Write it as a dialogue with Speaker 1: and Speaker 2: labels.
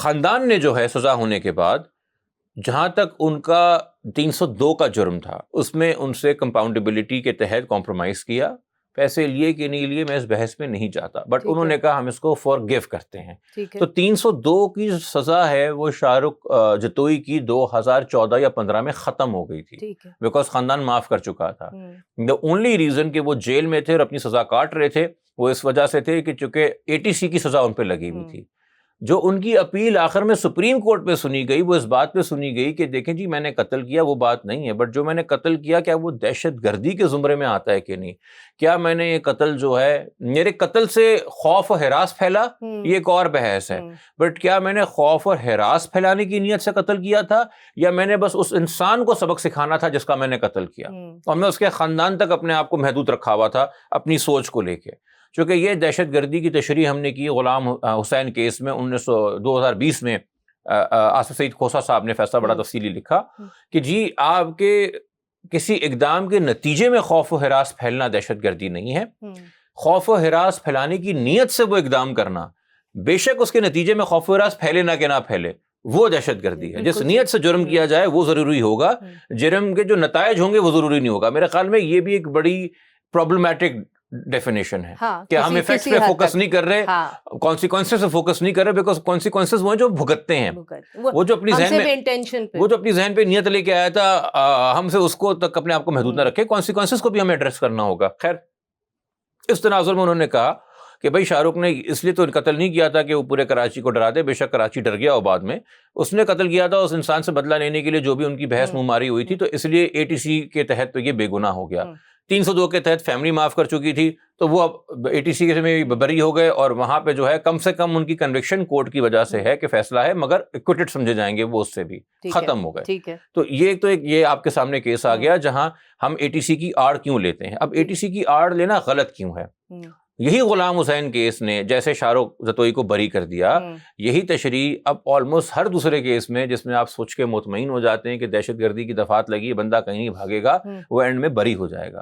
Speaker 1: خاندان نے جو ہے سزا ہونے کے بعد جہاں تک ان کا 302 کا جرم تھا اس میں ان سے کمپاؤنڈیبلٹی کے تحت کمپرومائز کیا، پیسے لیے کہ نہیں لیے میں اس بحث میں نہیں جاتا، بٹ انہوں نے کہا ہم اس کو فارگیو کرتے ہیں۔ تو 302 کی سزا ہے وہ شاہ رخ جتوئی کی 2014 یا 15 میں ختم ہو گئی تھی، بیکاز خاندان معاف کر چکا تھا۔ دا اونلی ریزن کہ وہ جیل میں تھے اور اپنی سزا کاٹ رہے تھے وہ اس وجہ سے تھے کہ چونکہ ATC کی سزا ان پہ لگی ہوئی تھی۔ جو ان کی اپیل آخر میں سپریم کورٹ پہ سنی گئی وہ اس بات پہ سنی گئی کہ دیکھیں جی میں نے قتل کیا وہ بات نہیں ہے، بٹ جو میں نے قتل کیا کیا وہ دہشت گردی کے زمرے میں آتا ہے کہ نہیں، کیا میں نے یہ قتل جو ہے میرے قتل سے خوف و ہراس پھیلا، یہ ایک اور بحث ہے، بٹ کیا میں نے خوف اور ہراس پھیلانے کی نیت سے قتل کیا تھا یا میں نے بس اس انسان کو سبق سکھانا تھا جس کا میں نے قتل کیا، اور میں اس کے خاندان تک اپنے آپ کو محدود رکھا ہوا تھا اپنی سوچ کو لے کے۔ چونکہ یہ دہشت گردی کی تشریح ہم نے کی غلام حسین کیس میں 2020 میں آصف سعید کھوسہ صاحب نے فیصلہ بڑا تفصیلی لکھا کہ جی آپ کے کسی اقدام کے نتیجے میں خوف و ہراس پھیلنا دہشت گردی نہیں ہے، خوف و ہراس پھیلانے کی نیت سے وہ اقدام کرنا بے شک اس کے نتیجے میں خوف و ہراس پھیلے نہ کہ نہ پھیلے وہ دہشت گردی ہے۔ جس نیت سے جرم کیا جائے وہ ضروری ہوگا، جرم کے جو نتائج ہوں گے وہ ضروری نہیں ہوگا۔ میرے خیال میں یہ بھی ایک بڑی پرابلمٹک ڈیفینیشن ہے کہ ہم ایفیکٹس پہ فوکس نہیں کر رہے، کانسیکوینسز پہ فوکس نہیں کر رہے، بیکاز کانسیکوینسز وہ جو بھگتتے ہیں، وہ جو اپنی ذہن پہ نیت لے کے آیا تھا ہم سے اس کو تک اپنے آپ کو محدود نہ رکھے، کانسیکوینسز کو بھی ہمیں ایڈریس کرنا ہوگا۔ خیر اس تناظر میں انہوں نے کہا کہ بھائی شاہ رخ نے اس لیے تو قتل نہیں کیا تھا کہ وہ پورے کراچی کو ڈرا دے، بے شک کراچی ڈر گیا اور بعد میں اس نے قتل کیا تھا اس انسان سے بدلہ لینے کے لیے جو بھی ان کی بحث منہ ماری ہوئی تھی، تو اس لیے ATC کے تحت تو یہ بے گناہ ہو گیا۔ 302 کے تحت فیملی معاف کر چکی تھی تو وہ اب ATC میں بری ہو گئے، اور وہاں پہ جو ہے کم سے کم ان کی کنوکشن کورٹ کی وجہ سے ہے کہ فیصلہ ہے مگر ایکوٹڈ سمجھے جائیں گے، وہ اس سے بھی ختم ہو گئے۔ تو یہ آپ کے سامنے کیس آ گیا جہاں ہم ATC کی آڑ کیوں لیتے ہیں۔ اب ATC کی آڑ لینا غلط کیوں ہے؟ یہی غلام حسین کیس نے جیسے شاہ رخ جتوئی کو بری کر دیا، یہی تشریح اب آلموسٹ ہر دوسرے کیس میں جس میں آپ سوچ کے مطمئن ہو جاتے ہیں کہ دہشت گردی کی دفعات لگی، بندہ کہیں نہیں بھاگے گا، وہ اینڈ میں بری ہو جائے گا۔